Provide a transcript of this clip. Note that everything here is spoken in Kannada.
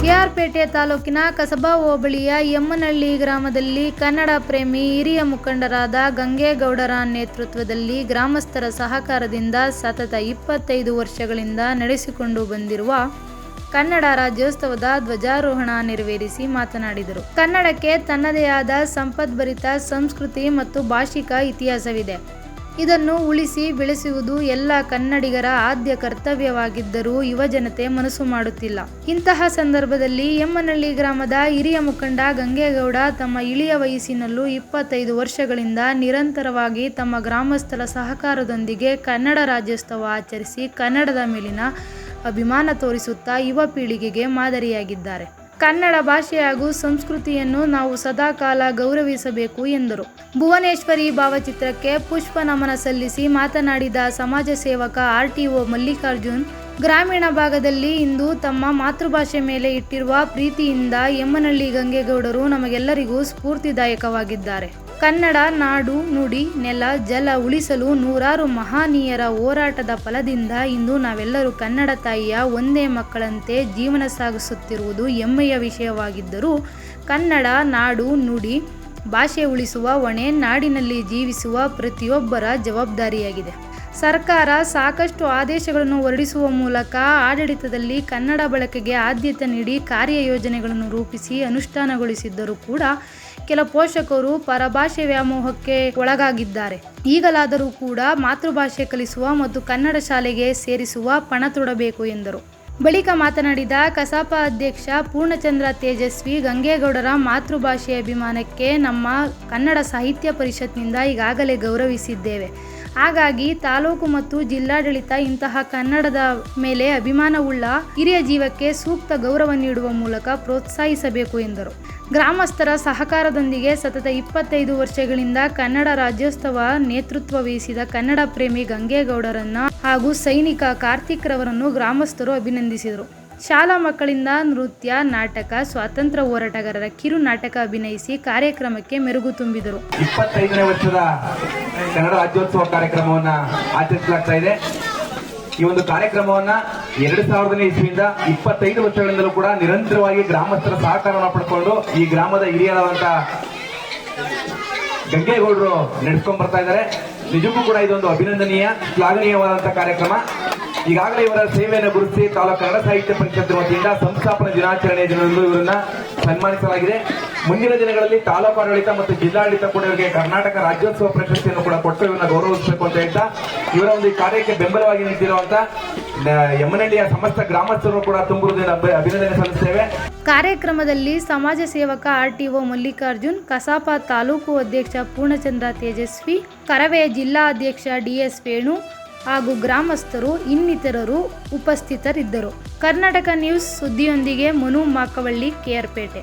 ಕೆಆರ್ಪೇಟೆ ತಾಲೂಕಿನ ಕಸಬಾ ಹೋಬಳಿಯ ಎಮ್ಮನಹಳ್ಳಿ ಗ್ರಾಮದಲ್ಲಿ ಕನ್ನಡ ಪ್ರೇಮಿ ಹಿರಿಯ ಮುಖಂಡರಾದ ಗಂಗೇಗೌಡರ ನೇತೃತ್ವದಲ್ಲಿ ಗ್ರಾಮಸ್ಥರ ಸಹಕಾರದಿಂದ ಸತತ 25 ವರ್ಷಗಳಿಂದ ನಡೆಸಿಕೊಂಡು ಬಂದಿರುವ ಕನ್ನಡ ರಾಜ್ಯೋತ್ಸವದ ಧ್ವಜಾರೋಹಣ ನೆರವೇರಿಸಿ ಮಾತನಾಡಿದರು. ಕನ್ನಡಕ್ಕೆ ತನ್ನದೇ ಆದ ಸಂಪದ್ಭರಿತ ಸಂಸ್ಕೃತಿ ಮತ್ತು ಭಾಷಿಕ ಇತಿಹಾಸವಿದೆ. ಇದನ್ನು ಉಳಿಸಿ ಬೆಳೆಸುವುದು ಎಲ್ಲ ಕನ್ನಡಿಗರ ಆದ್ಯ ಕರ್ತವ್ಯವಾಗಿದ್ದರೂ ಯುವಜನತೆ ಮನಸ್ಸು ಮಾಡುತ್ತಿಲ್ಲ. ಇಂತಹ ಸಂದರ್ಭದಲ್ಲಿ ಎಮ್ಮನಹಳ್ಳಿ ಗ್ರಾಮದ ಹಿರಿಯ ಮುಖಂಡ ಗಂಗೇಗೌಡ ತಮ್ಮ ಇಳಿಯ ವಯಸ್ಸಿನಲ್ಲೂ 25 ವರ್ಷಗಳಿಂದ ನಿರಂತರವಾಗಿ ತಮ್ಮ ಗ್ರಾಮಸ್ಥರ ಸಹಕಾರದೊಂದಿಗೆ ಕನ್ನಡ ರಾಜ್ಯೋತ್ಸವ ಆಚರಿಸಿ ಕನ್ನಡದ ಮೇಲಿನ ಅಭಿಮಾನ ತೋರಿಸುತ್ತಾ ಯುವ ಪೀಳಿಗೆಗೆ ಮಾದರಿಯಾಗಿದ್ದಾರೆ. ಕನ್ನಡ ಭಾಷೆ ಹಾಗೂ ಸಂಸ್ಕೃತಿಯನ್ನು ನಾವು ಸದಾಕಾಲ ಗೌರವಿಸಬೇಕು ಎಂದರು. ಭುವನೇಶ್ವರಿ ಭಾವಚಿತ್ರಕ್ಕೆ ಪುಷ್ಪ ನಮನ ಸಲ್ಲಿಸಿ ಮಾತನಾಡಿದ ಸಮಾಜ ಸೇವಕ ಆರ್ಟಿಒ ಮಲ್ಲಿಕಾರ್ಜುನ್, ಗ್ರಾಮೀಣ ಭಾಗದಲ್ಲಿ ಇಂದು ತಮ್ಮ ಮಾತೃಭಾಷೆ ಮೇಲೆ ಇಟ್ಟಿರುವ ಪ್ರೀತಿಯಿಂದ ಎಮ್ಮನಹಳ್ಳಿ ಗಂಗೇಗೌಡರು ನಮಗೆಲ್ಲರಿಗೂ ಸ್ಫೂರ್ತಿದಾಯಕವಾಗಿದ್ದಾರೆ. ಕನ್ನಡ ನಾಡು, ನುಡಿ, ನೆಲ, ಜಲ ಉಳಿಸಲು ನೂರಾರು ಮಹನೀಯರ ಹೋರಾಟದ ಫಲದಿಂದ ಇಂದು ನಾವೆಲ್ಲರೂ ಕನ್ನಡ ತಾಯಿಯ ಒಂದೇ ಮಕ್ಕಳಂತೆ ಜೀವನ ಸಾಗಿಸುತ್ತಿರುವುದು ಹೆಮ್ಮೆಯ ವಿಷಯವಾಗಿದ್ದರೂ ಕನ್ನಡ ನಾಡು, ನುಡಿ, ಭಾಷೆ ಉಳಿಸುವ ಹೊಣೆ ನಾಡಿನಲ್ಲಿ ಜೀವಿಸುವ ಪ್ರತಿಯೊಬ್ಬರ ಜವಾಬ್ದಾರಿಯಾಗಿದೆ. ಸರ್ಕಾರ ಸಾಕಷ್ಟು ಆದೇಶಗಳನ್ನು ಹೊರಡಿಸುವ ಮೂಲಕ ಆಡಳಿತದಲ್ಲಿ ಕನ್ನಡ ಬಳಕೆಗೆ ಆದ್ಯತೆ ನೀಡಿ ಕಾರ್ಯಯೋಜನೆಗಳನ್ನು ರೂಪಿಸಿ ಅನುಷ್ಠಾನಗೊಳಿಸಿದ್ದರೂ ಕೂಡ ಕೆಲ ಪೋಷಕರು ಪರಭಾಷೆ ವ್ಯಾಮೋಹಕ್ಕೆ ಒಳಗಾಗಿದ್ದಾರೆ. ಈಗಲಾದರೂ ಕೂಡ ಮಾತೃಭಾಷೆ ಕಲಿಸುವ ಮತ್ತು ಕನ್ನಡ ಶಾಲೆಗೆ ಸೇರಿಸುವ ಪಣ ತೊಡಬೇಕು ಎಂದರು. ಬಳಿಕ ಮಾತನಾಡಿದ ಕಸಾಪ ಅಧ್ಯಕ್ಷ ಪೂರ್ಣಚಂದ್ರ ತೇಜಸ್ವಿ, ಗಂಗೇಗೌಡರ ಮಾತೃಭಾಷೆಯ ಅಭಿಮಾನಕ್ಕೆ ನಮ್ಮ ಕನ್ನಡ ಸಾಹಿತ್ಯ ಪರಿಷತ್ನಿಂದ ಈಗಾಗಲೇ ಗೌರವಿಸಿದ್ದೇವೆ. ಹಾಗಾಗಿ ತಾಲೂಕು ಮತ್ತು ಜಿಲ್ಲಾಡಳಿತ ಇಂತಹ ಕನ್ನಡದ ಮೇಲೆ ಅಭಿಮಾನವುಳ್ಳ ಹಿರಿಯ ಜೀವಕ್ಕೆ ಸೂಕ್ತ ಗೌರವ ನೀಡುವ ಮೂಲಕ ಪ್ರೋತ್ಸಾಹಿಸಬೇಕು ಎಂದರು. ಗ್ರಾಮಸ್ಥರ ಸಹಕಾರದೊಂದಿಗೆ ಸತತ 25 ವರ್ಷಗಳಿಂದ ಕನ್ನಡ ರಾಜ್ಯೋತ್ಸವ ನೇತೃತ್ವ ವಹಿಸಿದ ಕನ್ನಡ ಪ್ರೇಮಿ ಗಂಗೇಗೌಡರನ್ನು ಹಾಗೂ ಸೈನಿಕ ಕಾರ್ತಿಕ್ ರವರನ್ನು ಗ್ರಾಮಸ್ಥರು ಅಭಿನಂದಿಸಿದರು. ಶಾಲಾ ಮಕ್ಕಳಿಂದ ನೃತ್ಯ, ನಾಟಕ, ಸ್ವಾತಂತ್ರ್ಯ ಹೋರಾಟಗಾರರ ಕಿರು ನಾಟಕ ಅಭಿನಯಿಸಿ ಕಾರ್ಯಕ್ರಮಕ್ಕೆ ಮೆರುಗು ತುಂಬಿದರು. 25ನೇ ವರ್ಷದ ಕನ್ನಡ ರಾಜ್ಯೋತ್ಸವ ಕಾರ್ಯಕ್ರಮವನ್ನು ಆಚರಿಸಲಾಗ್ತಾ ಇದೆ. ಈ ಒಂದು ಕಾರ್ಯಕ್ರಮವನ್ನ 2000ನೇ ಇಸ್ವಿಯಿಂದ 25 ವರ್ಷಗಳಿಂದಲೂ ಕೂಡ ನಿರಂತರವಾಗಿ ಗ್ರಾಮಸ್ಥರ ಸಹಕಾರವನ್ನು ಪಡ್ಕೊಂಡು ಈ ಗ್ರಾಮದ ಹಿರಿಯರಾದಂತ ಗಂಗೇಗೌಡರು ನಡೆಸ್ಕೊಂಡ್ ಬರ್ತಾ ಇದ್ದಾರೆ. ನಿಜಕ್ಕೂ ಕೂಡ ಇದೊಂದು ಅಭಿನಂದನೀಯ, ಶ್ಲಾಘನೀಯವಾದಂತಹ ಕಾರ್ಯಕ್ರಮ. ಈಗಾಗಲೇ ಇವರ ಸೇವೆಯನ್ನು ಗುರುತಿಸಿ ತಾಲೂಕು ಕನ್ನಡ ಸಾಹಿತ್ಯ ಪರಿಷತ್ ವತಿಯಿಂದ ಸಂಸ್ಥಾಪನಾ ದಿನಾಚರಣೆಯ ದಿನದಂದು ಇವರನ್ನ ಸನ್ಮಾನಿಸಲಾಗಿದೆ. ಮುಂದಿನ ದಿನಗಳಲ್ಲಿ ತಾಲೂಕು ಆಡಳಿತ ಮತ್ತು ಜಿಲ್ಲಾಡಳಿತ ಕೂಡ ಇವರಿಗೆ ಕರ್ನಾಟಕ ರಾಜ್ಯೋತ್ಸವ ಪ್ರಶಸ್ತಿಯನ್ನು ಕೂಡ ಕೊಟ್ಟು ಇವರನ್ನ ಗೌರವಿಸಬೇಕು ಅಂತ ಹೇಳ್ತಾ ಇವರ ಒಂದು ಕಾರ್ಯಕ್ಕೆ ಬೆಂಬಲವಾಗಿ ನಿಂತಿರುವಂತ ಎಮ್ಮನಹಳ್ಳಿಯ ಸಮಸ್ತ ಗ್ರಾಮಸ್ಥರು ಕೂಡ ತುಂಬುವುದರಿಂದ ಅಭಿನಂದನೆ ಸಲ್ಲಿಸುತ್ತೇವೆ. ಕಾರ್ಯಕ್ರಮದಲ್ಲಿ ಸಮಾಜ ಸೇವಕ ಆರ್ಟಿಒ ಮಲ್ಲಿಕಾರ್ಜುನ್, ಕಸಾಪ ತಾಲೂಕು ಅಧ್ಯಕ್ಷ ಪೂರ್ಣಚಂದ್ರ ತೇಜಸ್ವಿ, ಕರವೇ ಜಿಲ್ಲಾ ಅಧ್ಯಕ್ಷ ಡಿಎಸ್ ವೇಣು ಹಾಗೂ ಗ್ರಾಮಸ್ಥರು ಇನ್ನಿತರರು ಉಪಸ್ಥಿತರಿದ್ದರು. ಕರ್ನಾಟಕ ನ್ಯೂಸ್ ಸುದ್ದಿಯೊಂದಿಗೆ ಮನು ಮಾಕವಳ್ಳಿ, ಕೆಆರ್ಪೇಟೆ.